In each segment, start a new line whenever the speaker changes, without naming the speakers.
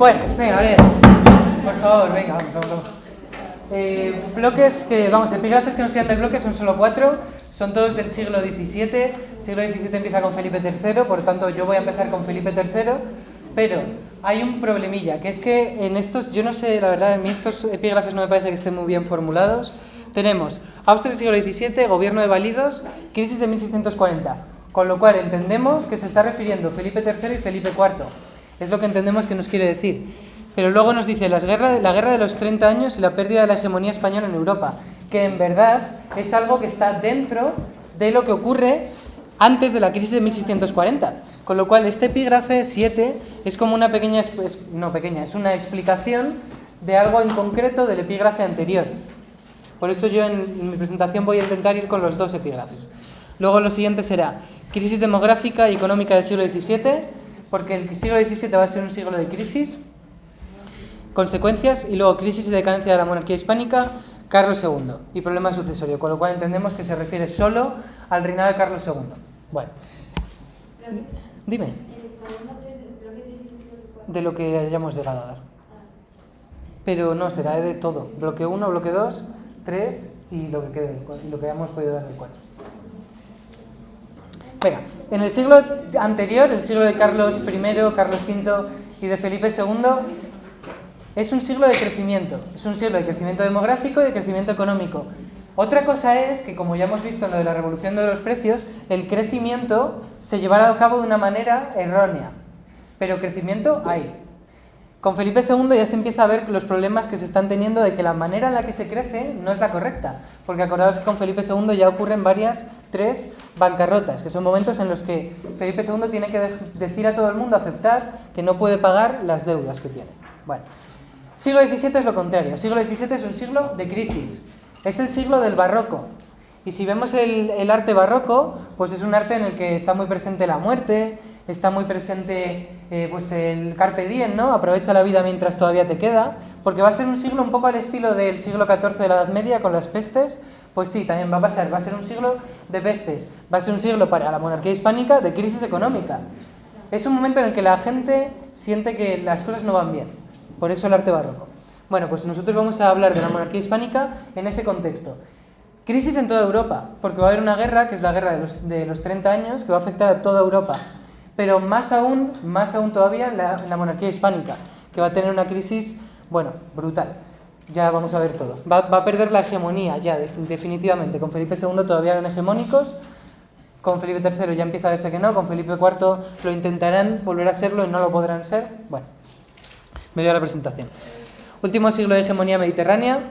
Bueno, venga, a ver. Por favor, venga, vamos. Bloques que, vamos, epígrafes que nos quedan del bloque son solo 4, son todos del siglo XVII. El siglo XVII empieza con Felipe III, por lo tanto yo voy a empezar con Felipe III, pero hay un problemilla, que es que en estos, yo no sé, la verdad, en mí estos epígrafes no me parece que estén muy bien formulados. Tenemos Austria siglo XVII, gobierno de válidos, crisis de 1640, con lo cual entendemos que se está refiriendo Felipe III y Felipe IV, es lo que entendemos que nos quiere decir. Pero luego nos dice la guerra de los 30 años y la pérdida de la hegemonía española en Europa, que en verdad es algo que está dentro de lo que ocurre antes de la crisis de 1640. Con lo cual este epígrafe 7 es como una pequeña, es una explicación de algo en concreto del epígrafe anterior. Por eso yo en mi presentación voy a intentar ir con los dos epígrafes. Luego lo siguiente será crisis demográfica y económica del siglo XVII, porque el siglo XVII va a ser un siglo de crisis, consecuencias, y luego crisis y decadencia de la monarquía hispánica, Carlos II y problema sucesorio, con lo cual entendemos que se refiere solo al reinado de Carlos II. Bueno, dime, de lo que hayamos llegado a dar, pero no, será de todo, bloque 1, bloque 2, 3 y lo que quede, y lo que hayamos podido dar del 4. Venga, en el siglo anterior, el siglo de Carlos I, Carlos V y de Felipe II, es un siglo de crecimiento, es un siglo de crecimiento demográfico y de crecimiento económico. Otra cosa es que, como ya hemos visto en lo de la revolución de los precios, el crecimiento se llevará a cabo de una manera errónea, pero crecimiento hay. Con Felipe II ya se empieza a ver los problemas que se están teniendo de que la manera en la que se crece no es la correcta, porque acordaos que con Felipe II ya ocurren tres bancarrotas, que son momentos en los que Felipe II tiene que decir a todo el mundo, aceptar que no puede pagar las deudas que tiene. Bueno, siglo XVII es lo contrario, siglo XVII es un siglo de crisis, es el siglo del barroco. Y si vemos el arte barroco, pues es un arte en el que está muy presente la muerte, está muy presente pues el carpe diem, ¿no? Aprovecha la vida mientras todavía te queda, porque va a ser un siglo un poco al estilo del siglo XIV de la Edad Media con las pestes. Pues sí, también va a pasar, va a ser un siglo de pestes, va a ser un siglo para la monarquía hispánica de crisis económica. Es un momento en el que la gente siente que las cosas no van bien, por eso el arte barroco. Bueno, pues nosotros vamos a hablar de la monarquía hispánica en ese contexto. Crisis en toda Europa, porque va a haber una guerra, que es la guerra de los 30 años, que va a afectar a toda Europa. Pero más aún todavía la monarquía hispánica, que va a tener una crisis, bueno, brutal. Ya vamos a ver todo. Va a perder la hegemonía ya, definitivamente. Con Felipe II todavía eran hegemónicos, con Felipe III ya empieza a verse que no, con Felipe IV lo intentarán volver a serlo y no lo podrán ser. Bueno, me voy a la presentación. Último siglo de hegemonía mediterránea.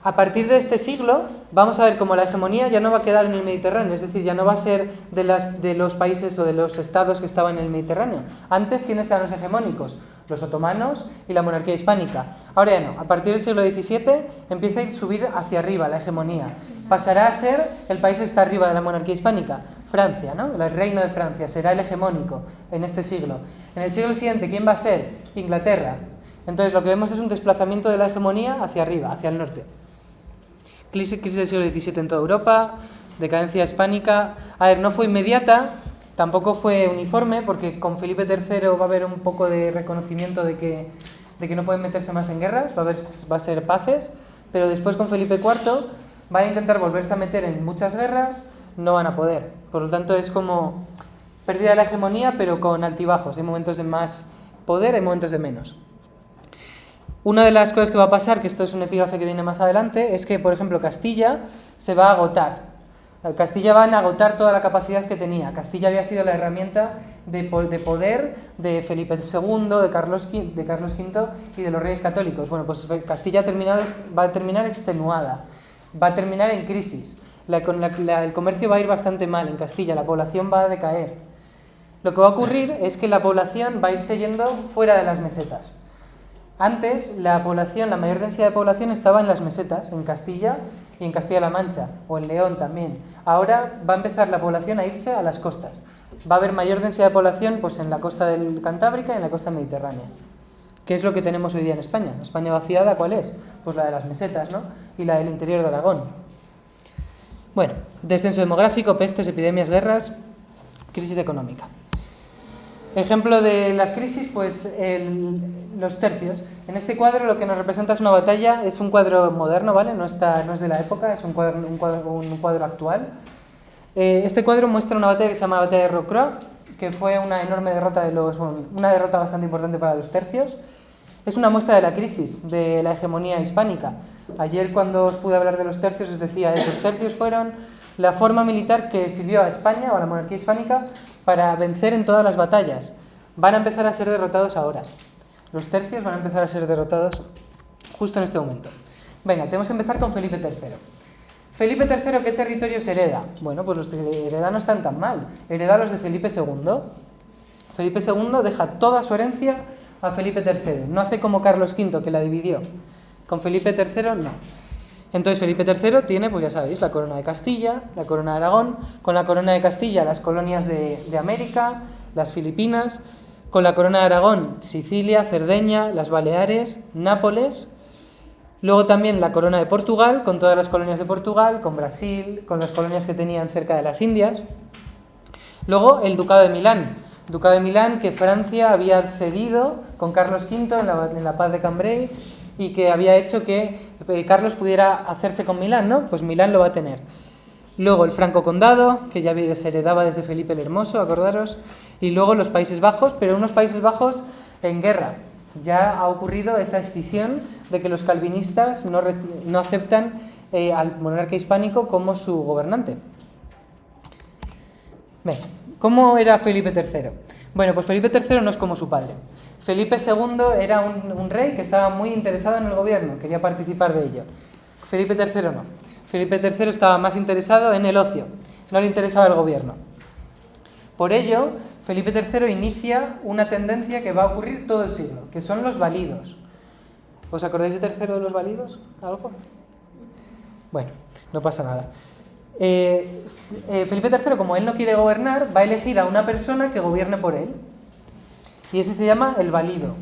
A partir de este siglo vamos a ver cómo la hegemonía ya no va a quedar en el Mediterráneo, es decir, ya no va a ser de los países o de los estados que estaban en el Mediterráneo. Antes, ¿quiénes eran los hegemónicos? Los otomanos y la monarquía hispánica. Ahora ya no, a partir del siglo XVII empieza a subir hacia arriba la hegemonía. Pasará a ser el país que está arriba de la monarquía hispánica, Francia, ¿no? El reino de Francia será el hegemónico en este siglo. En el siglo siguiente, ¿quién va a ser? Inglaterra. Entonces lo que vemos es un desplazamiento de la hegemonía hacia arriba, hacia el norte. Crisis del siglo XVII en toda Europa, decadencia hispánica. A ver, no fue inmediata, tampoco fue uniforme, porque con Felipe III va a haber un poco de reconocimiento de que no pueden meterse más en guerras, va a ser paces, pero después con Felipe IV van a intentar volverse a meter en muchas guerras, no van a poder. Por lo tanto es como pérdida de la hegemonía, pero con altibajos. Hay momentos de más poder, hay momentos de menos. Una de las cosas que va a pasar, que esto es un epígrafe que viene más adelante, es que, por ejemplo, Castilla se va a agotar. Castilla va a agotar toda la capacidad que tenía. Castilla había sido la herramienta de poder de Felipe II, de Carlos V y de los reyes católicos. Bueno, pues Castilla va a terminar extenuada, va a terminar en crisis. El comercio va a ir bastante mal en Castilla, la población va a decaer. Lo que va a ocurrir es que la población va a irse yendo fuera de las mesetas. Antes, la mayor densidad de población estaba en las mesetas, en Castilla y en Castilla-La Mancha, o en León también. Ahora va a empezar la población a irse a las costas. Va a haber mayor densidad de población pues, en la costa del Cantábrica y en la costa mediterránea. ¿Qué es lo que tenemos hoy día en España? España vaciada, ¿cuál es? Pues la de las mesetas, ¿no? Y la del interior de Aragón. Bueno, descenso demográfico, pestes, epidemias, guerras, crisis económica. Ejemplo de las crisis, pues los tercios. En este cuadro lo que nos representa es una batalla, es un cuadro moderno, ¿vale? No es de la época, es un cuadro actual. Este cuadro muestra una batalla que se llama la batalla de Rocroi, que fue una enorme derrota una derrota bastante importante para los tercios. Es una muestra de la crisis, de la hegemonía hispánica. Ayer cuando os pude hablar de los tercios os decía, los tercios fueron la forma militar que sirvió a España o a la monarquía hispánica para vencer en todas las batallas. Van a empezar a ser derrotados ahora. Los tercios van a empezar a ser derrotados justo en este momento. Venga, tenemos que empezar con Felipe III. Felipe III, ¿qué territorios hereda? Bueno, pues los que hereda no están tan mal. Hereda los de Felipe II. Felipe II deja toda su herencia a Felipe III. No hace como Carlos V, que la dividió. Con Felipe III, no. Entonces Felipe III tiene, pues ya sabéis, la corona de Castilla, la corona de Aragón, con la corona de Castilla las colonias de América, las Filipinas, con la corona de Aragón, Sicilia, Cerdeña, las Baleares, Nápoles, luego también la corona de Portugal, con todas las colonias de Portugal, con Brasil, con las colonias que tenían cerca de las Indias, luego el Ducado de Milán, que Francia había cedido con Carlos V en la paz de Cambrai, y que había hecho que Carlos pudiera hacerse con Milán, ¿no? Pues Milán lo va a tener. Luego el Franco Condado, que ya se heredaba desde Felipe el Hermoso, acordaros, y luego los Países Bajos, pero unos Países Bajos en guerra. Ya ha ocurrido esa escisión de que los calvinistas no aceptan al monarca hispánico como su gobernante. Venga, ¿cómo era Felipe III? Bueno, pues Felipe III no es como su padre. Felipe II era un rey que estaba muy interesado en el gobierno, quería participar de ello. Felipe III no. Felipe III estaba más interesado en el ocio, no le interesaba el gobierno. Por ello, Felipe III inicia una tendencia que va a ocurrir todo el siglo, que son los validos. ¿Os acordáis de tercero de los validos? ¿Algo? Bueno, no pasa nada. Felipe III, como él no quiere gobernar, va a elegir a una persona que gobierne por él. Y ese se llama el valido.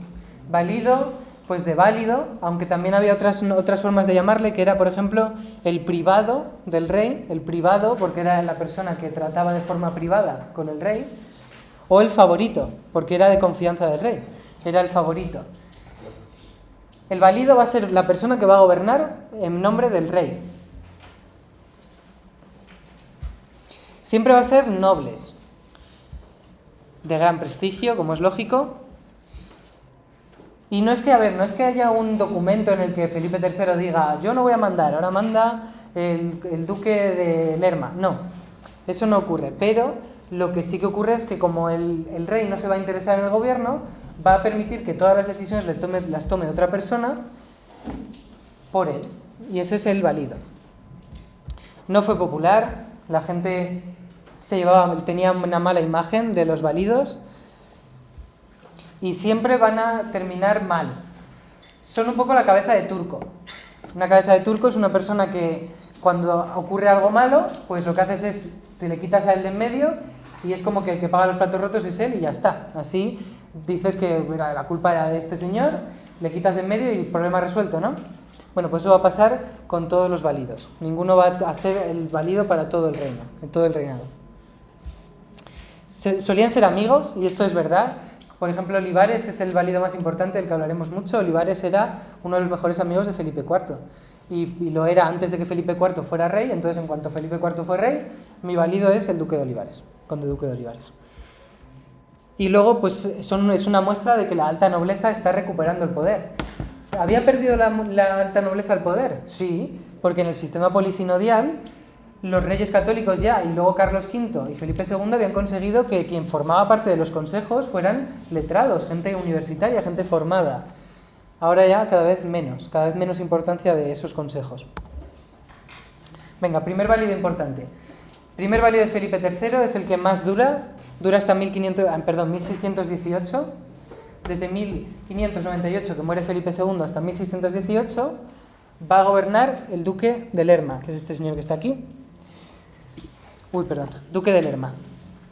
Valido, pues de válido, aunque también había otras formas de llamarle, que era, por ejemplo, el privado del rey, el privado, porque era la persona que trataba de forma privada con el rey, o el favorito, porque era de confianza del rey, era el favorito. El valido va a ser la persona que va a gobernar en nombre del rey. Siempre va a ser nobles, de gran prestigio, como es lógico. Y no es que haya un documento en el que Felipe III diga, yo no voy a mandar, ahora manda el duque de Lerma. No, eso no ocurre. Pero lo que sí que ocurre es que como el rey no se va a interesar en el gobierno, va a permitir que todas las decisiones las tome otra persona por él. Y ese es el valido. No fue popular, la gente tenía una mala imagen de los validos y siempre van a terminar mal. Son un poco la cabeza de turco. Una cabeza de turco es una persona que cuando ocurre algo malo, pues lo que haces es, te le quitas a él de en medio y es como que el que paga los platos rotos es él y ya está. Así dices que la culpa era de este señor, le quitas de en medio y el problema resuelto, ¿no? Bueno, pues eso va a pasar con todos los válidos. Ninguno va a ser el válido para todo el reino, en todo el reinado. Solían ser amigos, y esto es verdad. Por ejemplo, Olivares, que es el válido más importante del que hablaremos mucho, Olivares era uno de los mejores amigos de Felipe IV. Y lo era antes de que Felipe IV fuera rey, entonces en cuanto Felipe IV fue rey, mi válido es el duque de Olivares, conde duque de Olivares. Y luego, pues es una muestra de que la alta nobleza está recuperando el poder. ¿Había perdido la alta nobleza el poder? Sí, porque en el sistema polisinodial los reyes católicos ya, y luego Carlos V y Felipe II habían conseguido que quien formaba parte de los consejos fueran letrados, gente universitaria, gente formada. Ahora ya cada vez menos importancia de esos consejos. Venga, primer válido importante. Primer válido de Felipe III es el que más dura hasta 1618. Desde 1598, que muere Felipe II, hasta 1618, va a gobernar el duque de Lerma, que es este señor que está aquí. Duque de Lerma.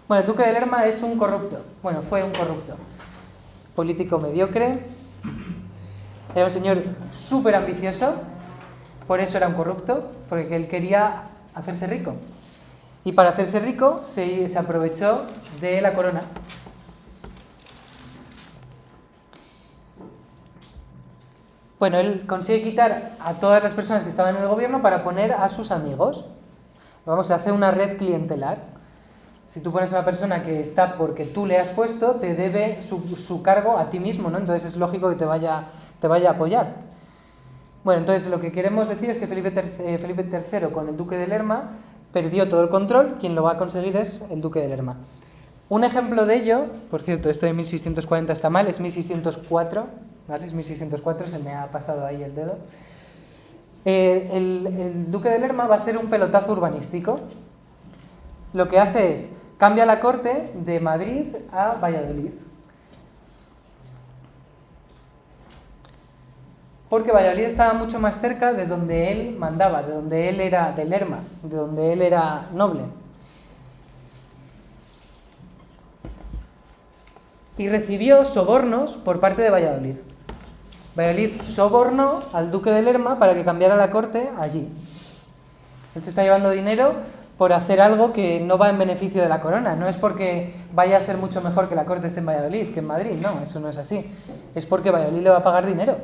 Bueno, el duque de Lerma es un corrupto. Bueno, fue un corrupto. Político mediocre. Era un señor súper ambicioso. Por eso era un corrupto, porque él quería hacerse rico. Y para hacerse rico se aprovechó de la corona. Bueno, él consigue quitar a todas las personas que estaban en el gobierno para poner a sus amigos. Vamos a hacer una red clientelar. Si tú pones a una persona que está porque tú le has puesto, te debe su cargo a ti mismo, ¿no? Entonces es lógico que te vaya a apoyar. Bueno, entonces lo que queremos decir es que Felipe III con el duque de Lerma perdió todo el control. Quien lo va a conseguir es el duque de Lerma. Un ejemplo de ello, por cierto, esto de 1640 está mal, es 1604, ¿vale? Es 1604, se me ha pasado ahí el dedo. El duque de Lerma va a hacer un pelotazo urbanístico. Lo que hace es, cambia la corte de Madrid a Valladolid. Porque Valladolid estaba mucho más cerca de donde él mandaba, de donde él era de Lerma, de donde él era noble. Y recibió sobornos por parte de Valladolid. Valladolid sobornó al duque de Lerma para que cambiara la corte allí. Él se está llevando dinero por hacer algo que no va en beneficio de la corona. No es porque vaya a ser mucho mejor que la corte esté en Valladolid que en Madrid, no, eso no es así. Es porque Valladolid le va a pagar dinero.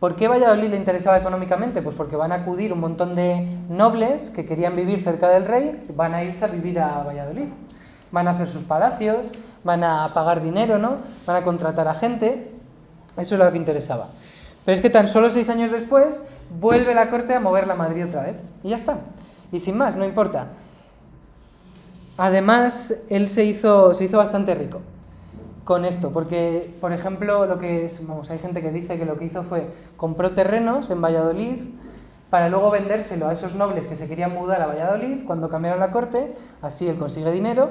¿Por qué Valladolid le interesaba económicamente? Pues porque van a acudir un montón de nobles que querían vivir cerca del rey, van a irse a vivir a Valladolid. Van a hacer sus palacios, van a pagar dinero, ¿no? Van a contratar a gente. Eso es lo que interesaba. Pero es que tan solo 6 años después vuelve la corte a moverla a Madrid otra vez. Y ya está. Y sin más, no importa. Además, él se hizo bastante rico con esto, porque, por ejemplo, hay gente que dice que lo que hizo fue compró terrenos en Valladolid para luego vendérselo a esos nobles que se querían mudar a Valladolid cuando cambiaron la corte, así él consigue dinero,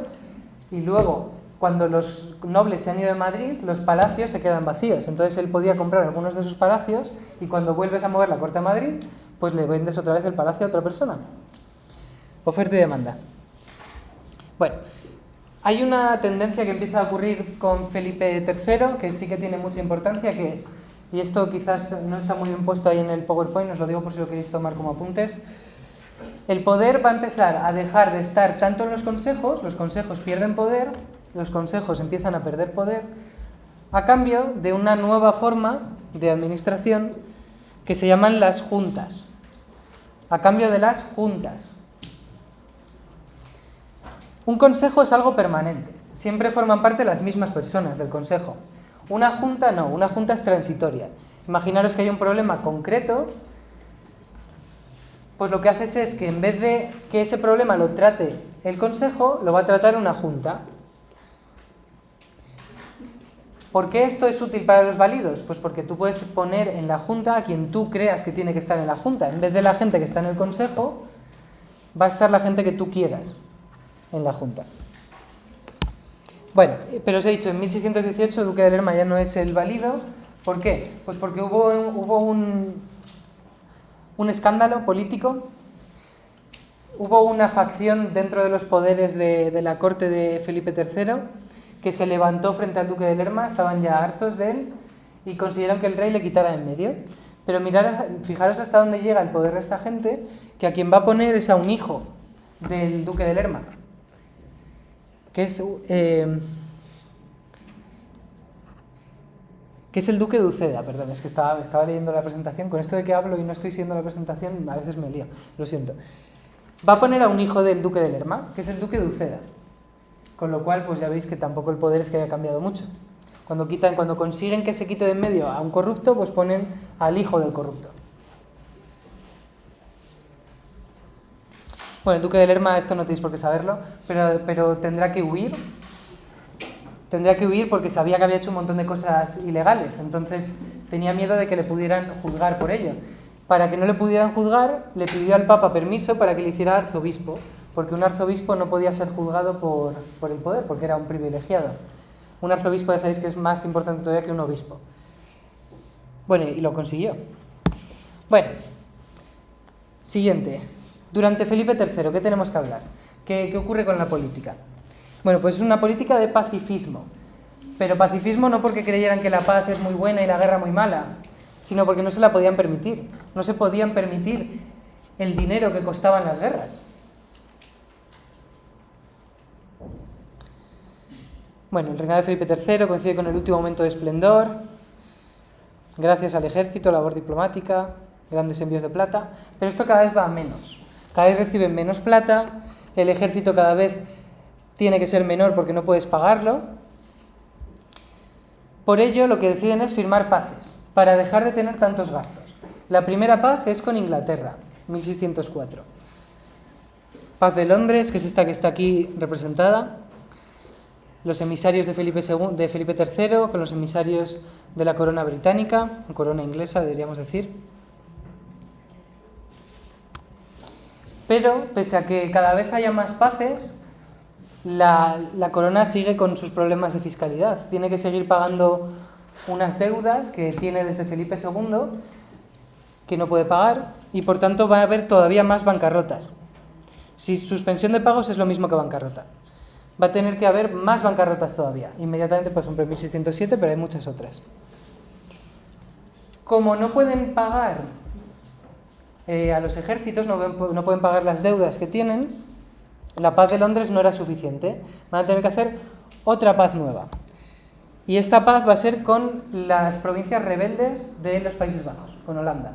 y luego, cuando los nobles se han ido de Madrid, los palacios se quedan vacíos, entonces él podía comprar algunos de esos palacios y cuando vuelves a mover la corte a Madrid, pues le vendes otra vez el palacio a otra persona. Oferta y demanda. Bueno, hay una tendencia que empieza a ocurrir con Felipe III, que sí que tiene mucha importancia, que es, y esto quizás no está muy bien puesto ahí en el PowerPoint, os lo digo por si lo queréis tomar como apuntes, el poder va a empezar a dejar de estar tanto en los consejos pierden poder, los consejos empiezan a perder poder, a cambio de una nueva forma de administración que se llaman las juntas. A cambio de las juntas. Un consejo es algo permanente, siempre forman parte las mismas personas del consejo. Una junta no, una junta es transitoria. Imaginaros que hay un problema concreto, pues lo que haces es que en vez de que ese problema lo trate el consejo, lo va a tratar una junta. ¿Por qué esto es útil para los válidos? Pues porque tú puedes poner en la junta a quien tú creas que tiene que estar en la junta. En vez de la gente que está en el consejo, va a estar la gente que tú quieras en la junta. Bueno, pero os he dicho, en 1618 el duque de Lerma ya no es el válido. ¿Por qué? Pues porque hubo un escándalo político, hubo una facción dentro de los poderes de la corte de Felipe III que se levantó frente al duque de Lerma, estaban ya hartos de él y consiguieron que el rey le quitara en medio. Pero fijaros hasta dónde llega el poder de esta gente, que a quien va a poner es a un hijo del duque de Lerma, que es el duque de Uceda, perdón, es que estaba leyendo la presentación, con esto de que hablo y no estoy siguiendo la presentación, a veces me lío, lo siento. Va a poner a un hijo del duque de Lerma, que es el duque de Uceda, con lo cual pues ya veis que tampoco el poder es que haya cambiado mucho. Cuando consiguen que se quite de en medio a un corrupto, pues ponen al hijo del corrupto. Bueno, el duque de Lerma, esto no tenéis por qué saberlo, pero tendrá que huir. Tendría que huir porque sabía que había hecho un montón de cosas ilegales, entonces tenía miedo de que le pudieran juzgar por ello. Para que no le pudieran juzgar, le pidió al Papa permiso para que le hiciera arzobispo, porque un arzobispo no podía ser juzgado por el poder, porque era un privilegiado. Un arzobispo ya sabéis que es más importante todavía que un obispo. Bueno, y lo consiguió. Bueno, siguiente. Durante Felipe III, ¿qué tenemos que hablar? ¿Qué ocurre con la política? Bueno, pues es una política de pacifismo. Pero pacifismo no porque creyeran que la paz es muy buena y la guerra muy mala, sino porque no se la podían permitir. No se podían permitir el dinero que costaban las guerras. Bueno, el reinado de Felipe III coincide con el último momento de esplendor, gracias al ejército, labor diplomática, grandes envíos de plata, pero esto cada vez va a menos. Cada vez reciben menos plata, el ejército cada vez tiene que ser menor porque no puedes pagarlo. Por ello, lo que deciden es firmar paces, para dejar de tener tantos gastos. La primera paz es con Inglaterra, 1604. Paz de Londres, que es esta que está aquí representada. Los emisarios de Felipe III con los emisarios de la corona británica, o corona inglesa, deberíamos decir. Pero, pese a que cada vez haya más paces, la corona sigue con sus problemas de fiscalidad. Tiene que seguir pagando unas deudas que tiene desde Felipe II, que no puede pagar, y por tanto va a haber todavía más bancarrotas. Si suspensión de pagos es lo mismo que bancarrota, va a tener que haber más bancarrotas todavía, inmediatamente, por ejemplo, en 1607, pero hay muchas otras. Como no pueden pagar a los ejércitos, no pueden pagar las deudas que tienen, la paz de Londres no era suficiente, van a tener que hacer otra paz nueva. Y esta paz va a ser con las provincias rebeldes de los Países Bajos, con Holanda,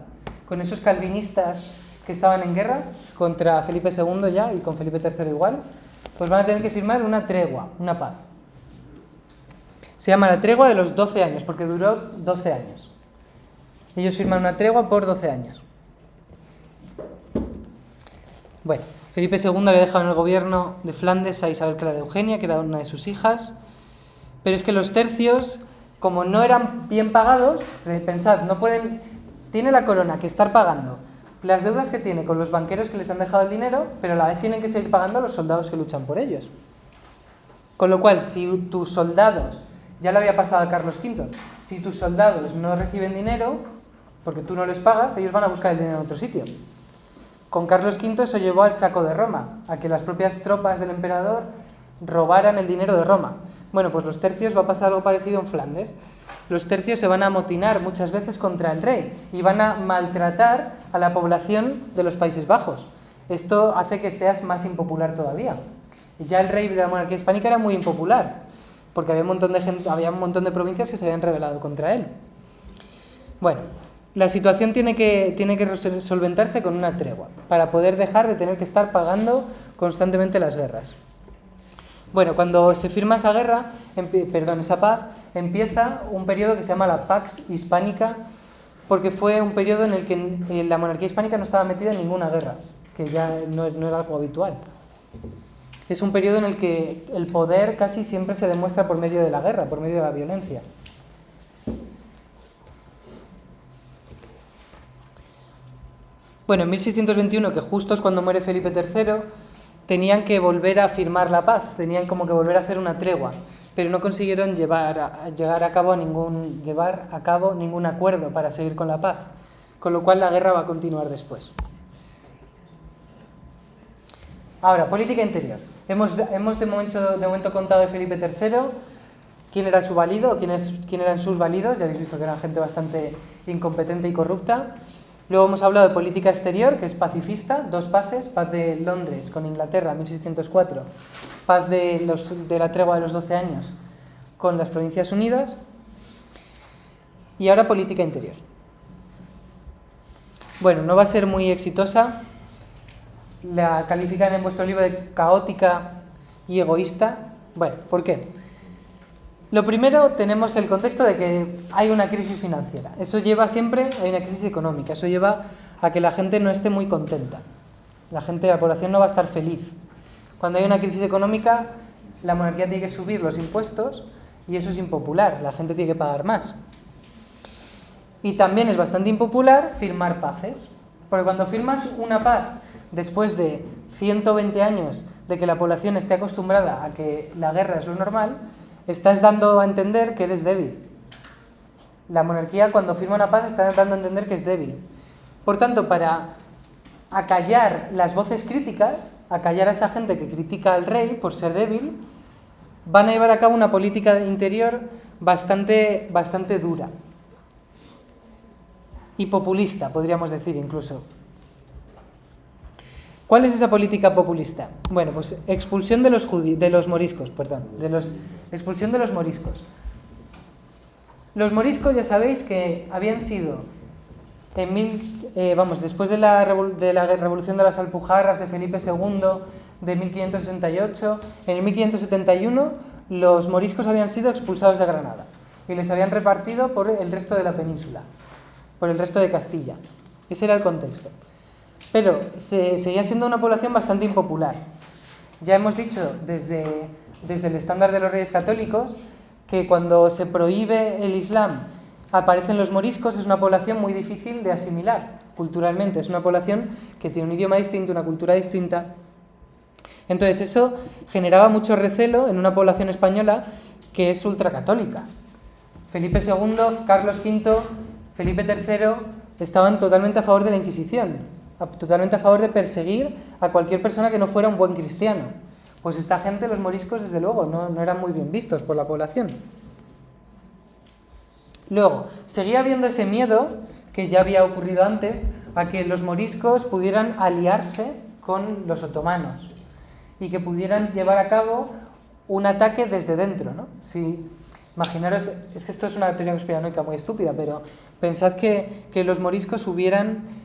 con esos calvinistas que estaban en guerra contra Felipe II ya y con Felipe III igual, pues van a tener que firmar una tregua, una paz. Se llama la tregua de los 12 años, porque duró 12 años. Ellos firman una tregua por 12 años. Bueno, Felipe II había dejado en el gobierno de Flandes a Isabel Clara de Eugenia, que era una de sus hijas, pero es que los tercios, como no eran bien pagados, pensad, no pueden, tiene la corona que estar pagando las deudas que tiene con los banqueros que les han dejado el dinero, pero a la vez tienen que seguir pagando a los soldados que luchan por ellos. Con lo cual, si tus soldados, ya lo había pasado a Carlos V, si tus soldados no reciben dinero, porque tú no les pagas, ellos van a buscar el dinero en otro sitio. Con Carlos V eso llevó al saco de Roma, a que las propias tropas del emperador robaran el dinero de Roma. Bueno, pues los tercios va a pasar algo parecido en Flandes. Los tercios se van a amotinar muchas veces contra el rey y van a maltratar a la población de los Países Bajos. Esto hace que seas más impopular todavía. Ya el rey de la monarquía hispánica era muy impopular, porque había un montón de provincias que se habían rebelado contra él. Bueno, la situación tiene que solventarse con una tregua, para poder dejar de tener que estar pagando constantemente las guerras. Bueno, cuando se firma esa esa paz, empieza un periodo que se llama la Pax Hispánica, porque fue un periodo en el que la monarquía hispánica no estaba metida en ninguna guerra, que ya no era algo habitual. Es un periodo en el que el poder casi siempre se demuestra por medio de la guerra, por medio de la violencia. Bueno, en 1621, que justo es cuando muere Felipe III, tenían que volver a firmar la paz, tenían como que volver a hacer una tregua, pero no consiguieron llevar a cabo ningún acuerdo para seguir con la paz, con lo cual la guerra va a continuar después. Ahora, política interior. Hemos de momento contado de Felipe III, quién era su valido, quién eran sus validos, ya habéis visto que eran gente bastante incompetente y corrupta. Luego hemos hablado de política exterior, que es pacifista, 2 paces, paz de Londres con Inglaterra, 1604, paz de la tregua de los 12 años con las Provincias Unidas, y ahora política interior. Bueno, no va a ser muy exitosa, la califican en vuestro libro de caótica y egoísta. Bueno, ¿por qué? Lo primero, tenemos el contexto de que hay una crisis financiera. Eso lleva siempre a una crisis económica. Eso lleva a que la gente no esté muy contenta. La población no va a estar feliz. Cuando hay una crisis económica, la monarquía tiene que subir los impuestos y eso es impopular. La gente tiene que pagar más. Y también es bastante impopular firmar paces. Porque cuando firmas una paz después de 120 años de que la población esté acostumbrada a que la guerra es lo normal, estás dando a entender que eres débil. La monarquía, cuando firma una paz, está dando a entender que es débil. Por tanto, para acallar las voces críticas, acallar a esa gente que critica al rey por ser débil, van a llevar a cabo una política interior bastante dura. Y populista, podríamos decir incluso. ¿Cuál es esa política populista? Bueno, pues expulsión de los moriscos, de expulsión de los moriscos. Los moriscos ya sabéis que habían sido, después de la revolución de las Alpujarras de Felipe II de 1568, en el 1571 los moriscos habían sido expulsados de Granada y les habían repartido por el resto de la península, por el resto de Castilla. Ese era el contexto. Pero seguía siendo una población bastante impopular. Ya hemos dicho desde el estándar de los Reyes Católicos que cuando se prohíbe el Islam aparecen los moriscos. Es una población muy difícil de asimilar culturalmente. Es una población que tiene un idioma distinto, una cultura distinta. Entonces eso generaba mucho recelo en una población española que es ultracatólica. Felipe II, Carlos V, Felipe III estaban totalmente a favor de la Inquisición, totalmente a favor de perseguir a cualquier persona que no fuera un buen cristiano. Pues esta gente, los moriscos, desde luego, no eran muy bien vistos por la población. Luego, seguía habiendo ese miedo, que ya había ocurrido antes, a que los moriscos pudieran aliarse con los otomanos y que pudieran llevar a cabo un ataque desde dentro, ¿no? Si, imaginaros, es que esto es una teoría conspiranoica muy estúpida, pero pensad que los moriscos hubieran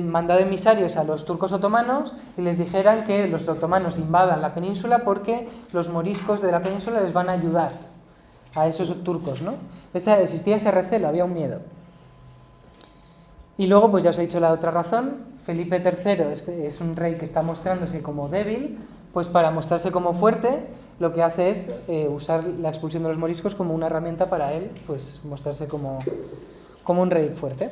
mandado emisarios a los turcos otomanos y les dijeran que los otomanos invadan la península porque los moriscos de la península les van a ayudar a esos turcos, ¿no? Existía ese recelo, había un miedo. Y luego, pues ya os he dicho la otra razón, Felipe III es un rey que está mostrándose como débil, pues para mostrarse como fuerte, lo que hace es usar la expulsión de los moriscos como una herramienta para él, pues mostrarse como un rey fuerte.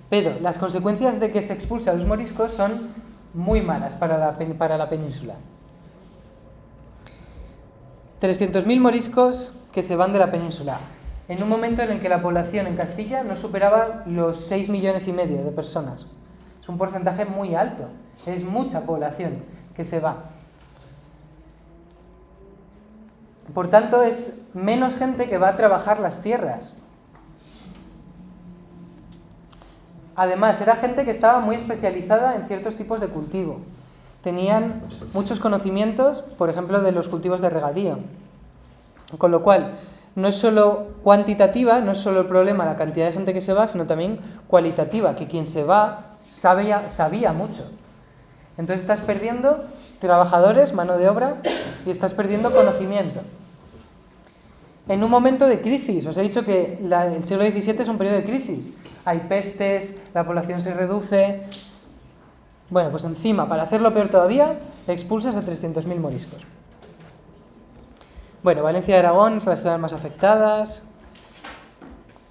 Pero las consecuencias de que se expulse a los moriscos son muy malas para la península. 300.000 moriscos que se van de la península, en un momento en el que la población en Castilla no superaba los 6,5 millones de personas. Es un porcentaje muy alto, es mucha población que se va. Por tanto, es menos gente que va a trabajar las tierras. Además, era gente que estaba muy especializada en ciertos tipos de cultivo. Tenían muchos conocimientos, por ejemplo, de los cultivos de regadío. Con lo cual, no es solo cuantitativa, no es solo el problema la cantidad de gente que se va, sino también cualitativa, que quien se va sabía mucho. Entonces estás perdiendo trabajadores, mano de obra, y estás perdiendo conocimiento. En un momento de crisis, os he dicho que el siglo XVII es un periodo de crisis. Hay pestes, la población se reduce. Bueno, pues encima, para hacerlo peor todavía, expulsas a 300.000 moriscos. Bueno, Valencia y Aragón son las zonas más afectadas.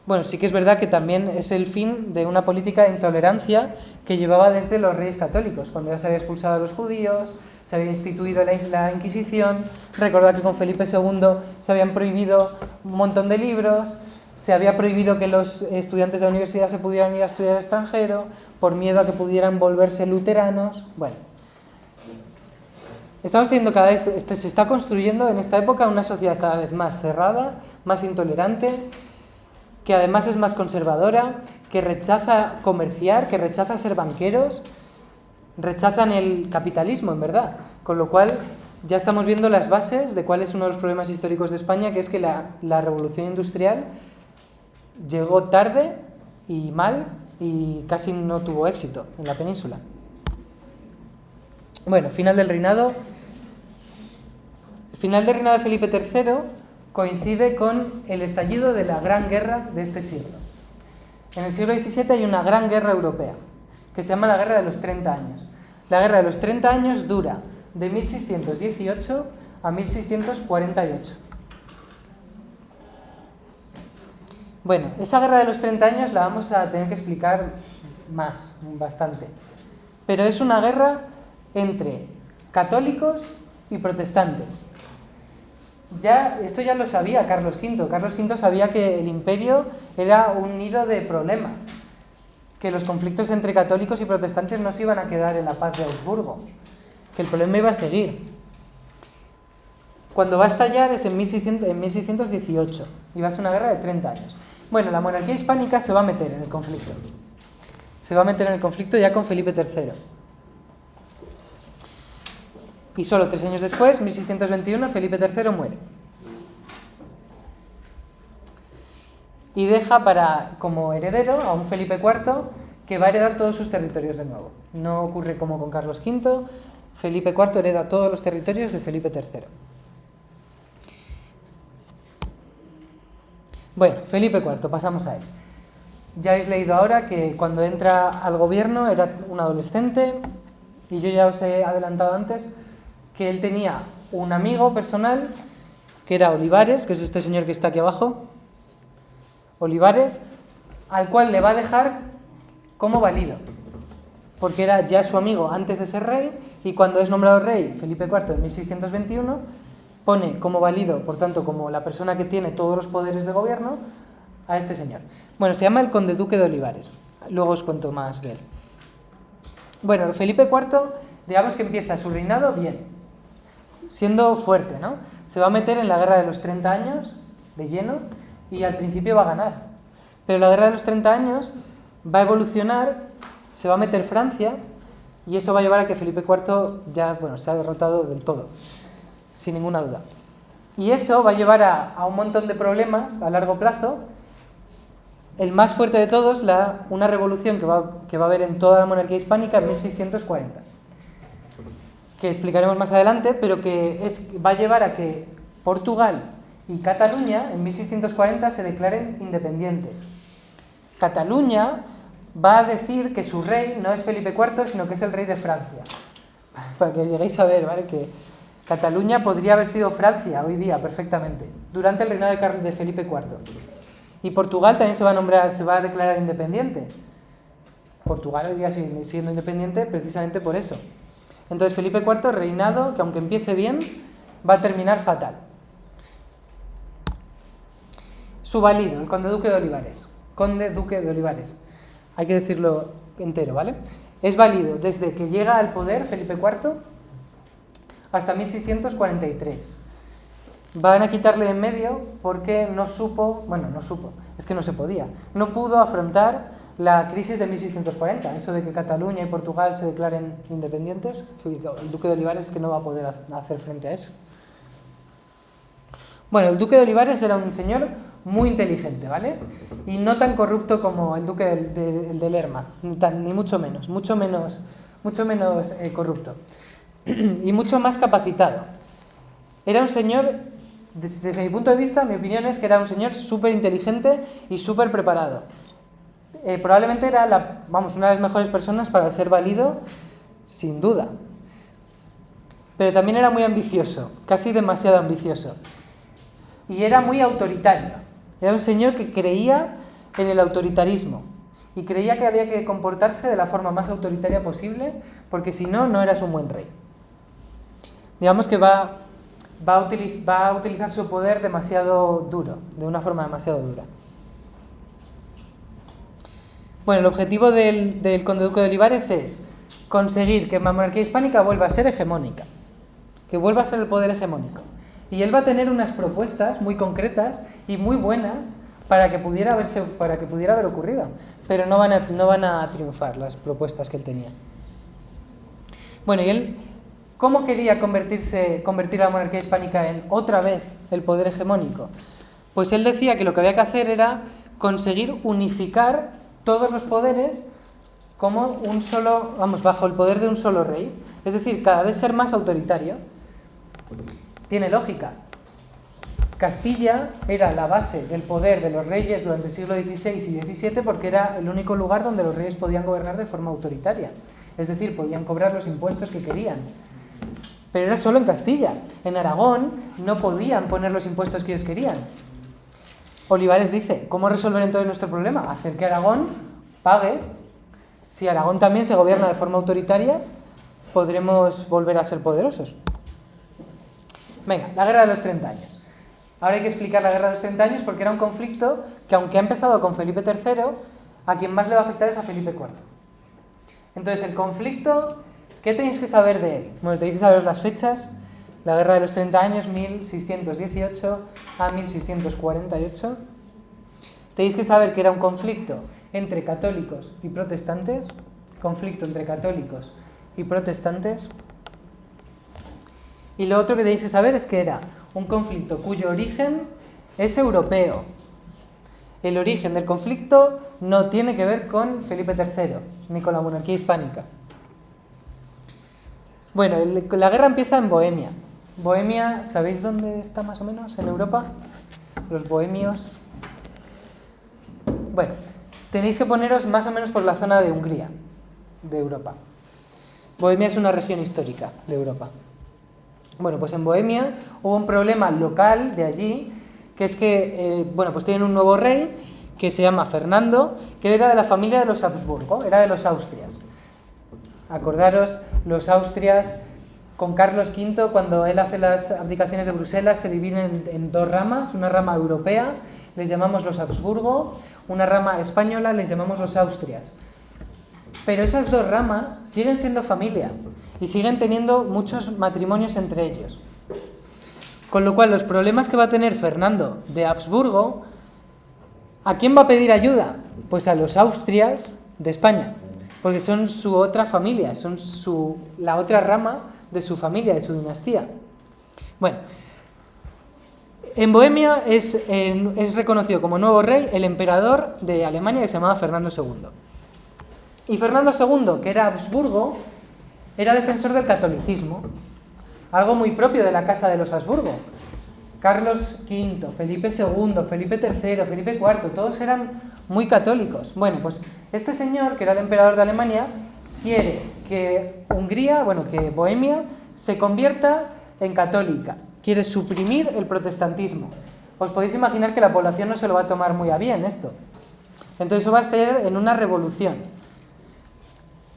Bueno, sí que es verdad que también es el fin de una política de intolerancia que llevaba desde los Reyes Católicos, cuando ya se había expulsado a los judíos, se había instituido la Inquisición. Recordad que con Felipe II se habían prohibido un montón de libros, se había prohibido que los estudiantes de la universidad se pudieran ir a estudiar al extranjero, por miedo a que pudieran volverse luteranos. Bueno, estamos teniendo se está construyendo en esta época una sociedad cada vez más cerrada, más intolerante, que además es más conservadora, que rechaza comerciar, que rechaza ser banqueros, rechazan el capitalismo, en verdad. Con lo cual, ya estamos viendo las bases de cuál es uno de los problemas históricos de España, que es que la revolución industrial llegó tarde y mal y casi no tuvo éxito en la península. Bueno, final del reinado. El final del reinado de Felipe III coincide con el estallido de la Gran Guerra de este siglo. En el siglo XVII hay una gran guerra europea, que se llama la Guerra de los 30 años. La Guerra de los 30 años dura de 1618 a 1648. Bueno, esa Guerra de los 30 años la vamos a tener que explicar bastante. Pero es una guerra entre católicos y protestantes. Esto ya lo sabía Carlos V. Carlos V sabía que el imperio era un nido de problemas, que los conflictos entre católicos y protestantes no se iban a quedar en la paz de Augsburgo, que el problema iba a seguir. Cuando va a estallar es en 1618 y va a ser una guerra de 30 años. Bueno, la monarquía hispánica se va a meter en el conflicto. Se va a meter en el conflicto ya con Felipe III. Y solo 3 años después, 1621, Felipe III muere. Y deja como heredero a un Felipe IV que va a heredar todos sus territorios de nuevo. No ocurre como con Carlos V, Felipe IV hereda todos los territorios de Felipe III. Bueno, Felipe IV, pasamos a él. Ya habéis leído ahora que cuando entra al gobierno era un adolescente, y yo ya os he adelantado antes que él tenía un amigo personal que era Olivares, que es este señor que está aquí abajo, Olivares, al cual le va a dejar como válido, porque era ya su amigo antes de ser rey, y cuando es nombrado rey Felipe IV en 1621, pone como válido, por tanto, como la persona que tiene todos los poderes de gobierno, a este señor. Bueno, se llama el conde duque de Olivares. Luego os cuento más de él. Bueno, Felipe IV, digamos que empieza su reinado bien, siendo fuerte, ¿no? Se va a meter en la guerra de los 30 años, de lleno, y al principio va a ganar. Pero la guerra de los 30 años va a evolucionar, se va a meter Francia, y eso va a llevar a que Felipe IV ya, se ha derrotado del todo, sin ninguna duda. Y eso va a llevar a un montón de problemas a largo plazo. El más fuerte de todos, una revolución que va a haber en toda la monarquía hispánica en 1640, que explicaremos más adelante, pero que va a llevar a que Portugal y Cataluña en 1640 se declaren independientes. Cataluña va a decir que su rey no es Felipe IV, sino que es el rey de Francia. Para que lleguéis a ver, ¿vale? Que Cataluña podría haber sido Francia hoy día perfectamente, durante el reinado de Felipe IV. Y Portugal también se va a declarar independiente. Portugal hoy día sigue siendo independiente precisamente por eso. Entonces Felipe IV, reinado, que aunque empiece bien, va a terminar fatal. Su valido, el conde duque de Olivares. Conde duque de Olivares. Hay que decirlo entero, ¿vale? Es válido desde que llega al poder Felipe IV hasta 1643. Van a quitarle de en medio porque no supo, es que no se podía, no pudo afrontar la crisis de 1640, eso de que Cataluña y Portugal se declaren independientes. El duque de Olivares que no va a poder hacer frente a eso. Bueno, el duque de Olivares era un señor muy inteligente, ¿vale? Y no tan corrupto como el duque de Lerma, ni mucho menos corrupto. Y mucho más capacitado. Era un señor, desde mi punto de vista, mi opinión es que era un señor súper inteligente y súper preparado. Probablemente era una de las mejores personas para ser válido, sin duda. Pero también era muy ambicioso, casi demasiado ambicioso. Y era muy autoritario. Era un señor que creía en el autoritarismo y creía que había que comportarse de la forma más autoritaria posible, porque si no, no eras un buen rey. Digamos que va a utilizar su poder demasiado duro, de una forma demasiado dura. Bueno, el objetivo del conde duque de Olivares es conseguir que la monarquía hispánica vuelva a ser hegemónica, que vuelva a ser el poder hegemónico. Y él va a tener unas propuestas muy concretas y muy buenas para que pudiera haber ocurrido, pero no van a triunfar las propuestas que él tenía. Bueno, y él, ¿cómo quería convertir a la monarquía hispánica en otra vez el poder hegemónico? Pues él decía que lo que había que hacer era conseguir unificar todos los poderes como bajo el poder de un solo rey, es decir, cada vez ser más autoritario. Tiene lógica. Castilla era la base del poder de los reyes durante el siglo XVI y XVII porque era el único lugar donde los reyes podían gobernar de forma autoritaria. Es decir, podían cobrar los impuestos que querían. Pero era solo en Castilla. En Aragón no podían poner los impuestos que ellos querían. Olivares dice, ¿cómo resolver entonces nuestro problema? Hacer que Aragón pague. Si Aragón también se gobierna de forma autoritaria, podremos volver a ser poderosos. Venga, la guerra de los 30 años. Ahora hay que explicar la guerra de los 30 años porque era un conflicto que, aunque ha empezado con Felipe III, a quien más le va a afectar es a Felipe IV. Entonces, el conflicto, ¿qué tenéis que saber de él? Bueno, tenéis que saber las fechas. La guerra de los 30 años, 1618 a 1648. Tenéis que saber que era un conflicto entre católicos y protestantes. Y lo otro que tenéis que saber es que era un conflicto cuyo origen es europeo. El origen del conflicto no tiene que ver con Felipe III, ni con la monarquía hispánica. Bueno, la guerra empieza en Bohemia. Bohemia, ¿sabéis dónde está más o menos en Europa? Los bohemios. Bueno, tenéis que poneros más o menos por la zona de Hungría, de Europa. Bohemia es una región histórica de Europa. Bueno, pues en Bohemia hubo un problema local de allí, que es que, pues tienen un nuevo rey que se llama Fernando, que era de la familia de los Habsburgo, era de los Austrias. Acordaros, los Austrias, con Carlos V, cuando él hace las abdicaciones de Bruselas, se dividen en dos ramas, una rama europea, les llamamos los Habsburgo, una rama española, les llamamos los Austrias. Pero esas dos ramas siguen siendo familia y siguen teniendo muchos matrimonios entre ellos. Con lo cual, los problemas que va a tener Fernando de Habsburgo, ¿a quién va a pedir ayuda? Pues a los Austrias de España, porque son su otra familia, son la otra rama de su familia, de su dinastía. Bueno, en Bohemia es reconocido como nuevo rey el emperador de Alemania, que se llamaba Fernando II. Y Fernando II, que era Habsburgo, era defensor del catolicismo, algo muy propio de la casa de los Habsburgo. Carlos V, Felipe II, Felipe III, Felipe IV, todos eran muy católicos. Bueno, pues este señor, que era el emperador de Alemania, quiere que que Bohemia se convierta en católica. Quiere suprimir el protestantismo. Os podéis imaginar que la población no se lo va a tomar muy a bien esto. Entonces eso va a estar en una revolución.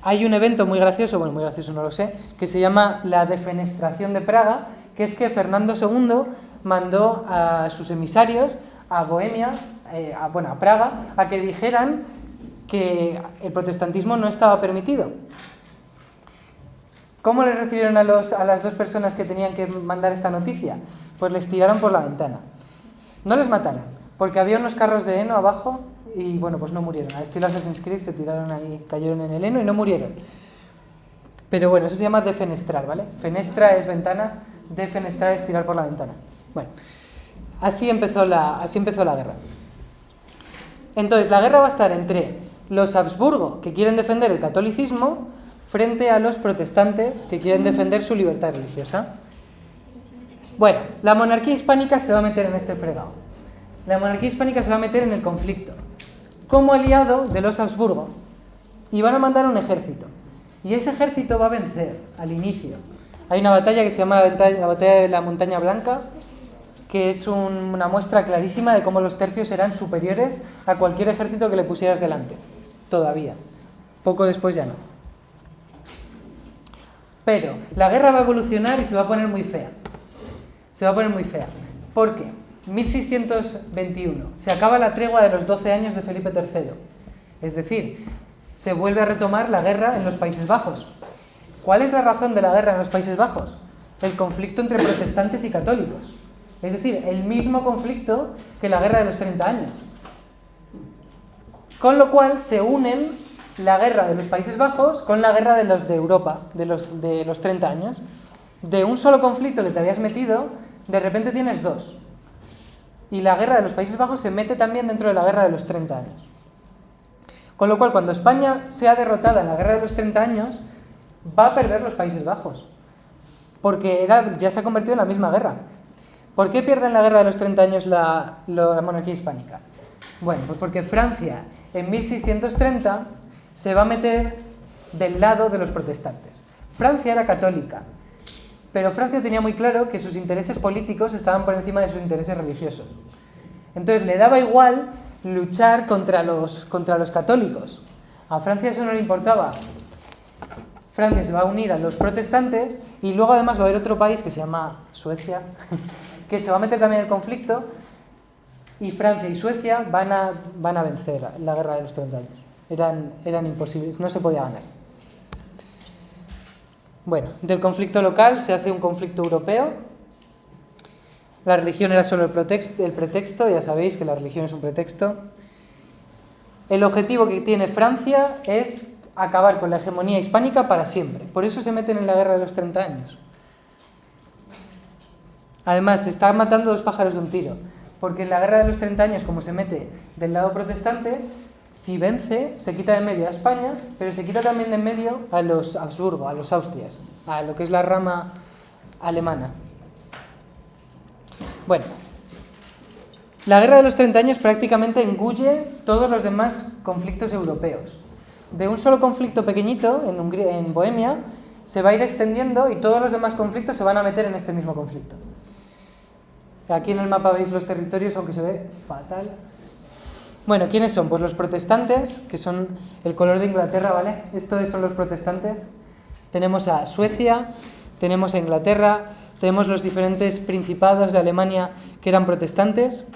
Hay un evento muy gracioso no lo sé, que se llama la Defenestración de Praga, que es que Fernando II mandó a sus emisarios a Bohemia, a Praga, a que dijeran que el protestantismo no estaba permitido. ¿Cómo le recibieron a las dos personas que tenían que mandar esta noticia? Pues les tiraron por la ventana. No les mataron, porque había unos carros de heno abajo y pues no murieron. Al estilo Assassin's Creed se tiraron ahí, cayeron en el heno y no murieron. Pero bueno, eso se llama defenestrar, ¿vale? Fenestra es ventana, defenestrar es tirar por la ventana. Bueno, así empezó la guerra. Entonces, la guerra va a estar entre los Habsburgo, que quieren defender el catolicismo, frente a los protestantes, que quieren defender su libertad religiosa. Bueno, la monarquía hispánica se va a meter en este fregado. La monarquía hispánica se va a meter en el conflicto como aliado de los Habsburgo y van a mandar un ejército. Y ese ejército va a vencer al inicio. Hay una batalla que se llama la batalla de la Montaña Blanca, que es una muestra clarísima de cómo los tercios eran superiores a cualquier ejército que le pusieras delante. Todavía. Poco después ya no. Pero la guerra va a evolucionar y se va a poner muy fea. Se va a poner muy fea. ¿Por qué? 1621. Se acaba la tregua de los 12 años de Felipe III. Es decir, se vuelve a retomar la guerra en los Países Bajos. ¿Cuál es la razón de la guerra en los Países Bajos? El conflicto entre protestantes y católicos. Es decir, el mismo conflicto que la guerra de los 30 años. Con lo cual se unen la guerra de los Países Bajos con la guerra de los de Europa, de los 30 años. De un solo conflicto que te habías metido, de repente tienes dos. Y la guerra de los Países Bajos se mete también dentro de la guerra de los 30 años. Con lo cual, cuando España sea derrotada en la guerra de los 30 años, va a perder los Países Bajos. Porque ya se ha convertido en la misma guerra. ¿Por qué pierde en la guerra de los 30 años la monarquía hispánica? Bueno, pues porque Francia en 1630 se va a meter del lado de los protestantes. Francia era católica, pero Francia tenía muy claro que sus intereses políticos estaban por encima de sus intereses religiosos. Entonces le daba igual luchar contra los católicos. A Francia eso no le importaba. Francia se va a unir a los protestantes y luego además va a haber otro país que se llama Suecia, que se va a meter también en el conflicto, y Francia y Suecia van a vencer la guerra de los 30 años. Eran imposibles, no se podía ganar. Bueno, del conflicto local se hace un conflicto europeo. La religión era solo el pretexto, ya sabéis que la religión es un pretexto. El objetivo que tiene Francia es acabar con la hegemonía hispánica para siempre. Por eso se meten en la guerra de los 30 años. Además, se está matando dos pájaros de un tiro, porque en la guerra de los 30 años, como se mete del lado protestante, si vence, se quita de en medio a España, pero se quita también de en medio a los Habsburgo, a los Austrias, a lo que es la rama alemana. Bueno, la guerra de los 30 años prácticamente engulle todos los demás conflictos europeos. De un solo conflicto pequeñito en Bohemia se va a ir extendiendo y todos los demás conflictos se van a meter en este mismo conflicto. Aquí en el mapa veis los territorios, aunque se ve fatal. Bueno, ¿quiénes son? Pues los protestantes, que son el color de Inglaterra, ¿vale? Estos son los protestantes. Tenemos a Suecia, tenemos a Inglaterra, tenemos los diferentes principados de Alemania que eran protestantes,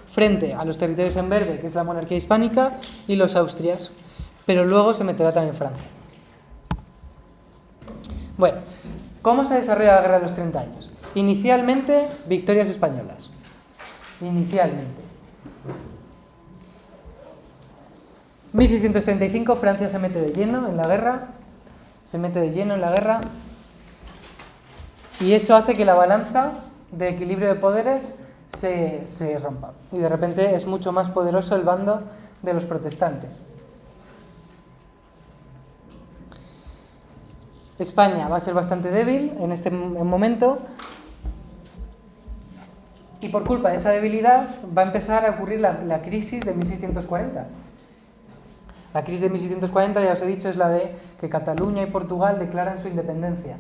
frente a los territorios en verde, que es la monarquía hispánica, y los Austrias. Pero luego se meterá también Francia. Bueno, ¿cómo se desarrolla la guerra de los 30 años? Inicialmente, victorias españolas. Inicialmente. 1635, Francia se mete de lleno en la guerra. Y eso hace que la balanza de equilibrio de poderes se rompa. Y de repente es mucho más poderoso el bando de los protestantes. España va a ser bastante débil en este momento y por culpa de esa debilidad va a empezar a ocurrir la crisis de 1640. La crisis de 1640, ya os he dicho, es la de que Cataluña y Portugal declaran su independencia.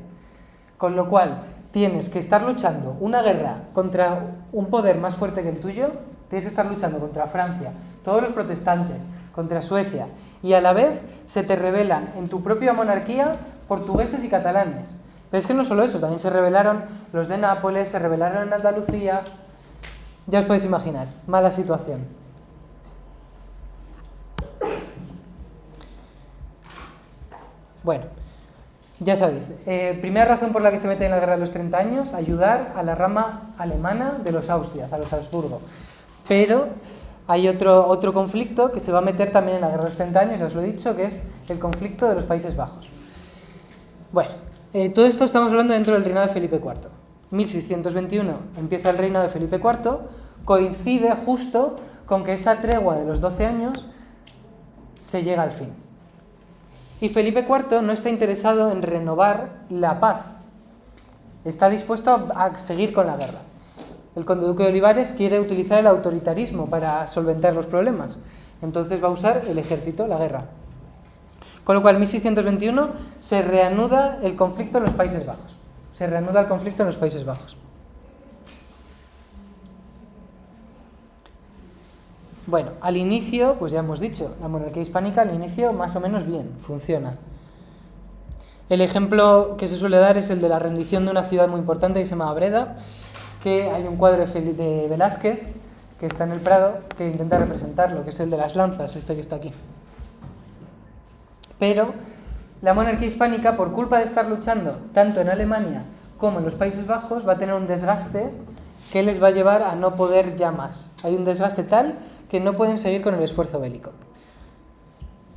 Con lo cual, tienes que estar luchando una guerra contra un poder más fuerte que el tuyo, tienes que estar luchando contra Francia, todos los protestantes, contra Suecia, y a la vez se te rebelan en tu propia monarquía portugueses y catalanes. Pero es que no solo eso, también se rebelaron los de Nápoles, se rebelaron en Andalucía. Ya os podéis imaginar, mala situación. Bueno, ya sabéis, primera razón por la que se mete en la guerra de los 30 años, ayudar a la rama alemana de los Austrias, a los Habsburgo. Pero hay otro conflicto que se va a meter también en la guerra de los 30 años, ya os lo he dicho, que es el conflicto de los Países Bajos. Bueno, todo esto estamos hablando dentro del reinado de Felipe IV. 1621 empieza el reinado de Felipe IV, coincide justo con que esa tregua de los 12 años se llega al fin. Y Felipe IV no está interesado en renovar la paz, está dispuesto a seguir con la guerra. El conde duque de Olivares quiere utilizar el autoritarismo para solventar los problemas, entonces va a usar el ejército, la guerra. Con lo cual, en 1621 se reanuda el conflicto en los Países Bajos. Bueno, al inicio, pues ya hemos dicho, la monarquía hispánica al inicio más o menos bien, funciona. El ejemplo que se suele dar es el de la rendición de una ciudad muy importante que se llama Breda, que hay un cuadro de Velázquez que está en el Prado que intenta representarlo, que es el de las lanzas, este que está aquí. Pero la monarquía hispánica, por culpa de estar luchando tanto en Alemania como en los Países Bajos, va a tener un desgaste que les va a llevar a no poder ya más. Hay un desgaste tal que no pueden seguir con el esfuerzo bélico.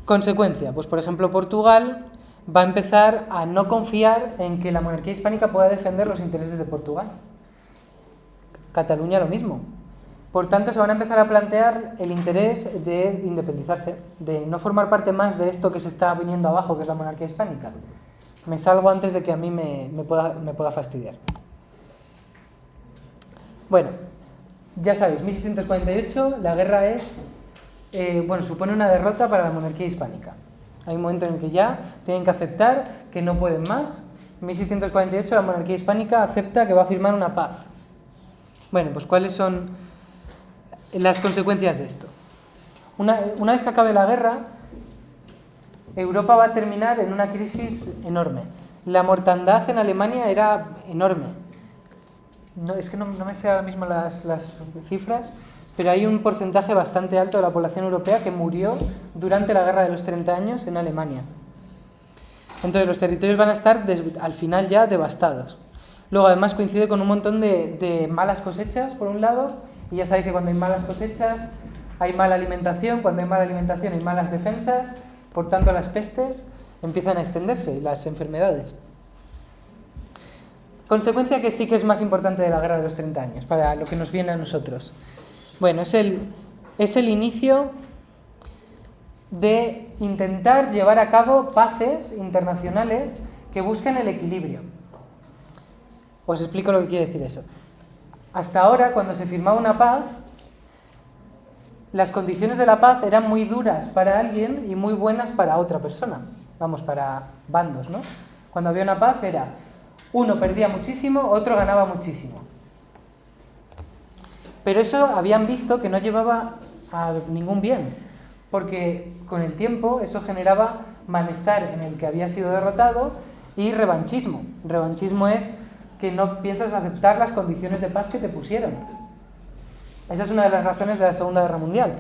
Consecuencia, pues por ejemplo Portugal va a empezar a no confiar en que la monarquía hispánica pueda defender los intereses de Portugal. Cataluña lo mismo. Por tanto, se van a empezar a plantear el interés de independizarse, de no formar parte más de esto que se está viniendo abajo, que es la monarquía hispánica. Me salgo antes de que a mí me pueda fastidiar. Bueno, ya sabéis, 1648, la guerra supone una derrota para la monarquía hispánica. Hay un momento en el que ya tienen que aceptar que no pueden más. En 1648 la monarquía hispánica acepta que va a firmar una paz. Bueno, pues ¿cuáles son las consecuencias de esto? Una vez que acabe la guerra, Europa va a terminar en una crisis enorme. La mortandad en Alemania era enorme. Es que no me sé ahora mismo las cifras, pero hay un porcentaje bastante alto de la población europea que murió durante la guerra de los 30 años en Alemania. Entonces los territorios van a estar al final ya devastados. Luego además coincide con un montón de malas cosechas, por un lado, y ya sabéis que cuando hay malas cosechas hay mala alimentación, cuando hay mala alimentación hay malas defensas, por tanto las pestes empiezan a extenderse y las enfermedades. Consecuencia que sí que es más importante de la Guerra de los 30 años, para lo que nos viene a nosotros. Bueno, es el inicio de intentar llevar a cabo paces internacionales que busquen el equilibrio. Os explico lo que quiere decir eso. Hasta ahora, cuando se firmaba una paz, las condiciones de la paz eran muy duras para alguien y muy buenas para otra persona. Vamos, para bandos, ¿no? Cuando había una paz era, uno perdía muchísimo, otro ganaba muchísimo. Pero eso habían visto que no llevaba a ningún bien, porque con el tiempo eso generaba malestar en el que había sido derrotado y revanchismo. Revanchismo es que no piensas aceptar las condiciones de paz que te pusieron. Esa es una de las razones de la Segunda Guerra Mundial,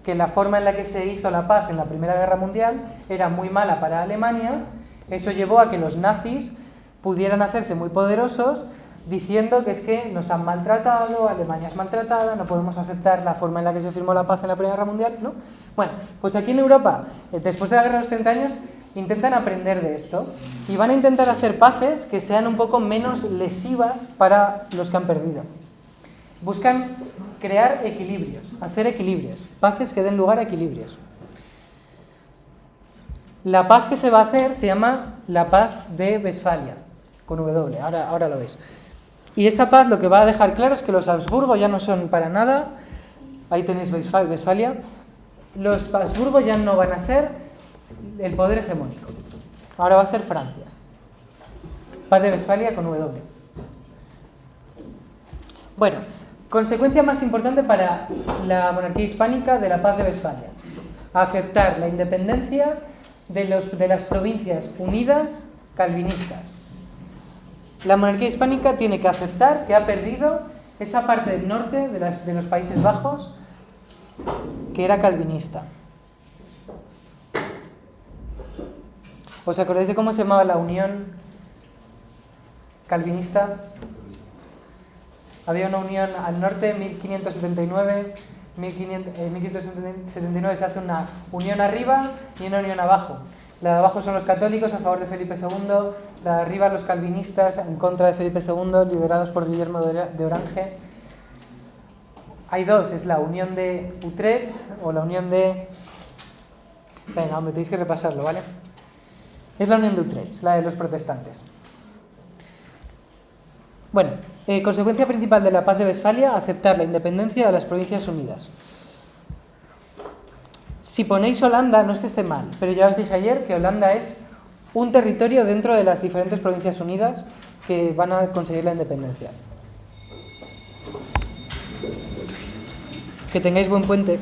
que la forma en la que se hizo la paz en la Primera Guerra Mundial era muy mala para Alemania. Eso llevó a que los nazis pudieran hacerse muy poderosos diciendo que es que nos han maltratado, Alemania es maltratada, no podemos aceptar la forma en la que se firmó la paz en la Primera Guerra Mundial, ¿no? Bueno, pues aquí en Europa, después de la Guerra de los 30 años, intentan aprender de esto y van a intentar hacer paces que sean un poco menos lesivas para los que han perdido. Buscan crear equilibrios, hacer equilibrios, paces que den lugar a equilibrios. La paz que se va a hacer se llama la paz de Westfalia, con W, ahora lo veis. Y esa paz lo que va a dejar claro es que los Habsburgo ya no son para nada, ahí tenéis Westfalia, los Habsburgo ya no van a ser el poder hegemónico, ahora va a ser Francia. Paz de Westfalia con W. Bueno, consecuencia más importante para la monarquía hispánica de la Paz de Westfalia: aceptar la independencia de las provincias unidas calvinistas. La monarquía hispánica tiene que aceptar que ha perdido esa parte del norte de los Países Bajos que era calvinista. ¿Os acordáis de cómo se llamaba la Unión Calvinista? Había una unión al norte, 1579, 1579 se hace una unión arriba y una unión abajo. La de abajo son los católicos a favor de Felipe II, la de arriba los calvinistas en contra de Felipe II, liderados por Guillermo de Orange. Hay dos, es la unión de Utrecht o la unión de... Venga, hombre, tenéis que repasarlo, ¿vale? Es la unión de Utrecht, la de los protestantes. Bueno, consecuencia principal de la Paz de Westfalia: aceptar la independencia de las Provincias Unidas. Si ponéis Holanda, no es que esté mal, pero ya os dije ayer que Holanda es un territorio dentro de las diferentes Provincias Unidas que van a conseguir la independencia. Que tengáis buen puente.